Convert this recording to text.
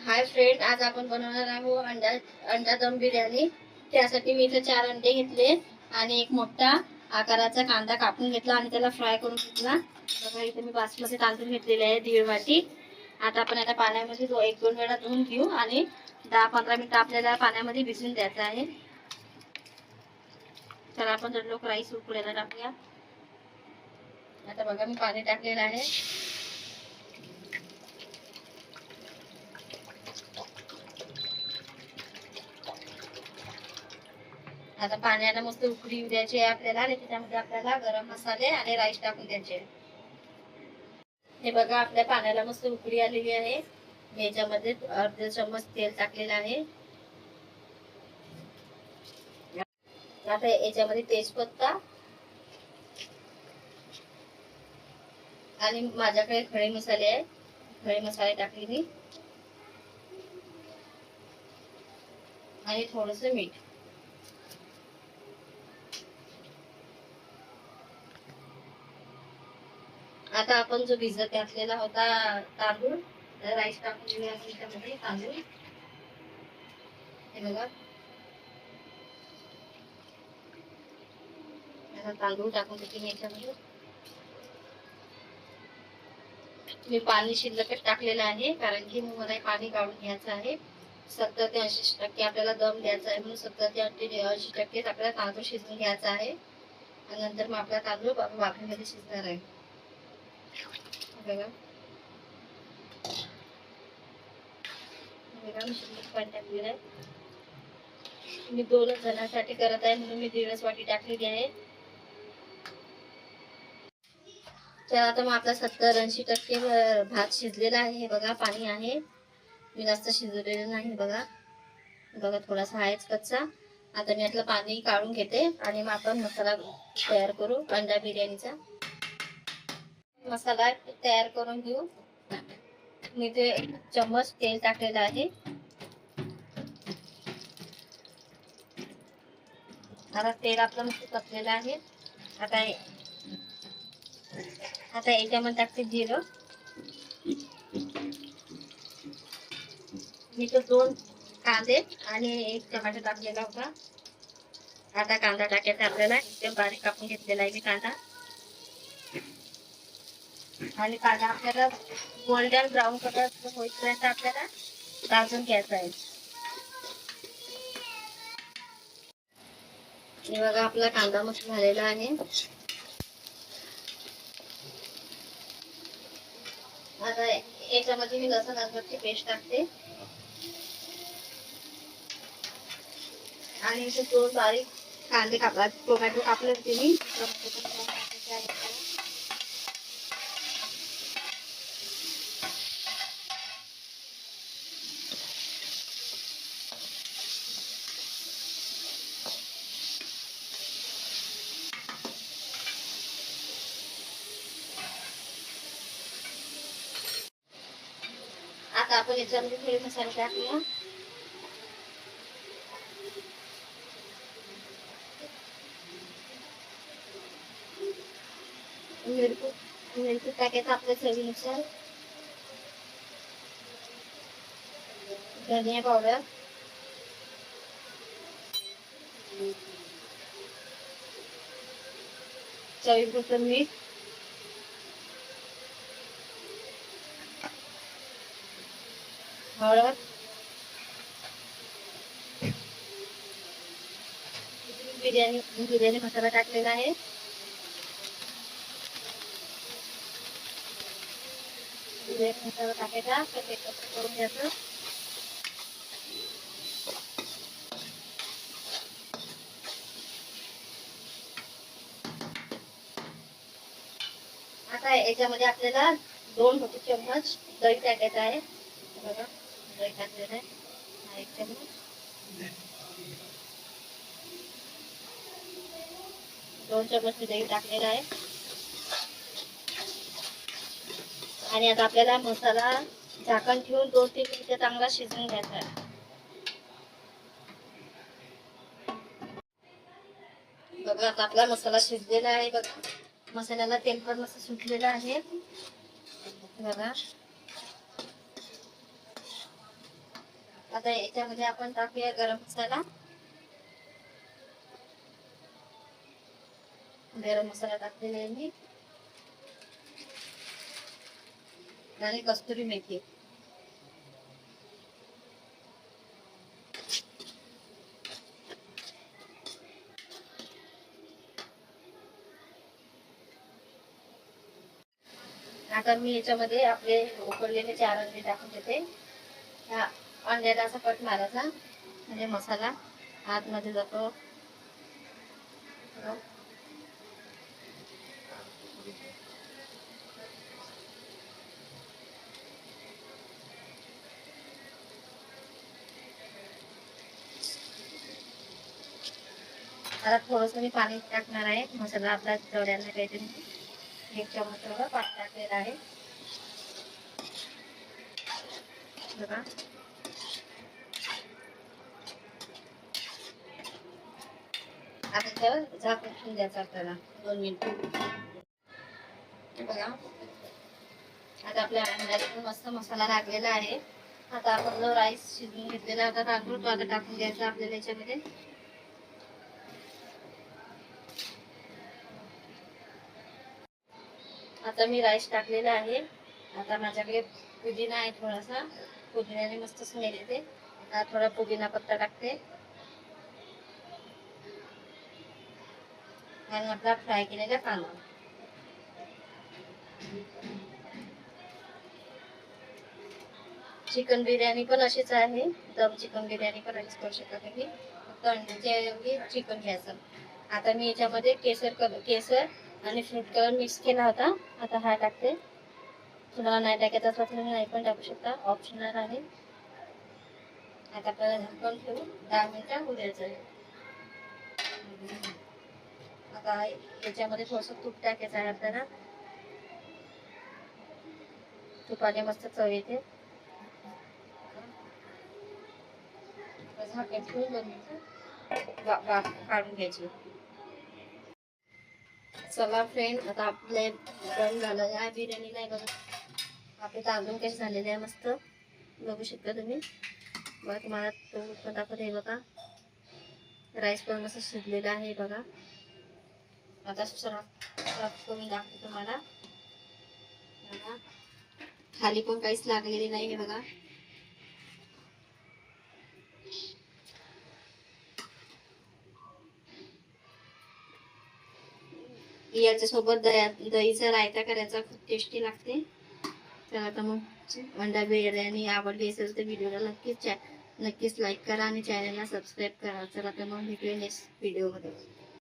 Hi friend, आज आपण बनवणार आहोत अंडा दम बिर्याणी। त्यासाठी मी इथे 4 अंडे घेतले आणि एक मोठा आकाराचा कांदा कापून घेतला आणि त्याला फ्राय करून घेतला। बघा इथे मी बासमती तांदूळ घेतलेले आहे 1.5 वाटी। आता आपण आता पाण्यामध्ये 1-2 वेळा धुवून घेऊ आणि 10-15 मिनिटं आपल्याला पाण्यामध्ये भिजवून द्यायचं आहे। तर आपण लोक राईस उकळायला टाकूया। आता बघा मी पाणी टाकलेलं आहे। आता पाण्याला मस्त उकळी येऊ द्यायची आहे आपल्याला आणि त्याच्यामध्ये आपल्याला गरम मसाले आणि राईस टाकून द्यायचे। हे बघा आपल्या पाण्याला मस्त उकळी आलेली आहे। याच्यामध्ये अर्धा चम्मच तेल टाकलेलं आहे। आता याच्यामध्ये तेजपत्ता आणि माझ्याकडे खडे मसाले आहे, खडे मसाले टाकले मी आणि थोडस मीठ। आता आपण जो भिजत घातलेला होता तांदूळ, राईस टाकून घेऊया त्याच्यामध्ये तांदूळ। हे बघा आता तांदूळ टाकून देते याच्यामध्ये। मी पाणी शिल्लकच टाकलेलं आहे कारण की मला पाणी काढून घ्यायचं आहे। 70 ते 80% आपल्याला दम द्यायचा आहे, म्हणून 70 ते 80% आपल्याला तांदूळ शिजवून घ्यायचा आहे आणि नंतर मग आपला तांदूळ वाफेमध्ये शिजणार आहे। बघा मी शिल्लक पाणी टाकलेलं आहे। मी 2 जणांसाठी करत आहे म्हणून मी 1.5 वाटी टाकलेली आहे। तर आता मग आपला 70-80% भात शिजलेला आहे। हे बघा पाणी आहे, मी जास्त शिजवलेलं नाही। बघा बघा थोडासा आहेच कच्चा। आता मी यातलं पाणी काढून घेते आणि मग आपण मसाला तयार करू अंडा बिर्याणीचा। मसाला तयार करून घेऊ। मी ते 1 चम्मच तेल टाकलेलं आहे। आता तेल आपलं मस्त तापलेलं आहे। आता याच्यामध्ये टाकते जिरं। मी तो 2 कांदे आणि 1 टमाटर टाकलेला होता। आता कांदा टाकायचा आपल्याला, एकदम बारीक कापून घेतलेला आहे मी कांदा। आणि कांदा आपल्याला गोल्डन ब्राऊन कलर होईपर्यंत आपल्याला भाजून घ्यायचा आहे। हे बघा आपला कांदा मस्त झालेला आहे। आता याच्यामध्ये मी लसूण अद्रकची पेस्ट टाकते आणि इथे 2 बारीक कांदे कापला, टोमॅटो कापले होते मी। आता आपण याच्यामध्ये थोडे मसाले टाकूया। मिरची टाकायचं आपल्या चवीनुसार। धनिया पावडर, चवीपुरतं मीठ, हळद, बिर्याणी मसाला टाकलेला आहे। बिर्याणी मसाला टाकायचा, करून घ्यायचं। आता याच्यामध्ये आपल्याला 2 मोठे चम्मच दही टाकायचं आहे। बघा दही टाकलेलं आहे, 1 चम्मच। 2 चम्मच दही टाकलेला आहे आणि आता आपल्याला मसाला झाकण ठेवून 2-3 मिनिटं चांगला शिजवून घ्यायचा आहे। बघा आता आपला मसाला शिजलेला आहे। बघा मसाल्याला तेल पण मस्त सुटलेलं आहे। बघा आता याच्यामध्ये आपण टाकूया गरम मसाला. गरम मसाला टाकलेला आहे मी आणि कस्तुरी मेथी. आता मी याच्यामध्ये आपले उकडलेले 4 अंडे टाकून देते. ह्या अंड्याला असा कट मारायचा म्हणजे मसाला आतमध्ये जातो. आता थोडंसं मी पाणी टाकणार आहे. मसाला आपला जेवढ्यांना काहीतरी 1 चमच तेवढं पाणी टाकलेलं आहे बघा. आता त्यावर झाकून ठेवून द्यायचं आपल्याला 2 मिनिटं बघा. आता आपल्या अंड्यात मस्त मसाला लागलेला आहे. आता आपण जो राईस शिजवून घेतलेला होता तांदूळ तो आता टाकून द्यायचा आपल्याला याच्यामध्ये. आता मी राईस टाकलेला आहे. आता माझ्याकडे पुदिना आहे थोडासा. पुदिन्याने मस्त स्मेल येते. आता थोडा पुदिना पत्ता टाकते आणि आपला फ्राय केलेला कांदा. चिकन बिर्याणी पण अशीच आहे. दम चिकन बिर्याणी पण अशीच करू शकता तुम्ही. फक्त अंड्याच्या ऐवजी चिकन घ्यायचं. आता मी याच्यामध्ये केसर आणि फ्रूट कलर मिक्स केला होता. आता हा टाकते. तुम्हाला नाही टाकायचा असला तर तुम्ही नाही पण टाकू शकता, ऑप्शनल आहे. आता आपल्याला झाकण ठेवून 10 मिनिटं होऊ द्यायचं आहे. आता याच्यामध्ये थोडंसं तूप टाकायचं आहे आपल्याला. तुपाने मस्त चव येते. झाकण ठेवून 2 मिनिटं काढून घ्यायची. चला फ्रेंड, आता आपले डन झालं आहे बिर्याणीला. आहे बघा आपले तांदूळ कसे झालेले आहे मस्त बघू शकता तुम्ही. बघा तुम्हाला तो पण दाखवते बघा. राईस पण मस्त शिजलेला आहे बघा. आता सर्व करून दाखवते तुम्हाला. बघा खाली पण काहीच लागलेली नाही आहे बघा. याच्यासोबत दहीचा रायता करायचा, खूप टेस्टी लागते. तर आता मग अंडा बिर्याणी आवडली असेल तर व्हिडिओला नक्कीच लाईक करा आणि चॅनलला सबस्क्राईब करा. चला तर मग भेटूया नेक्स्ट व्हिडिओमध्ये.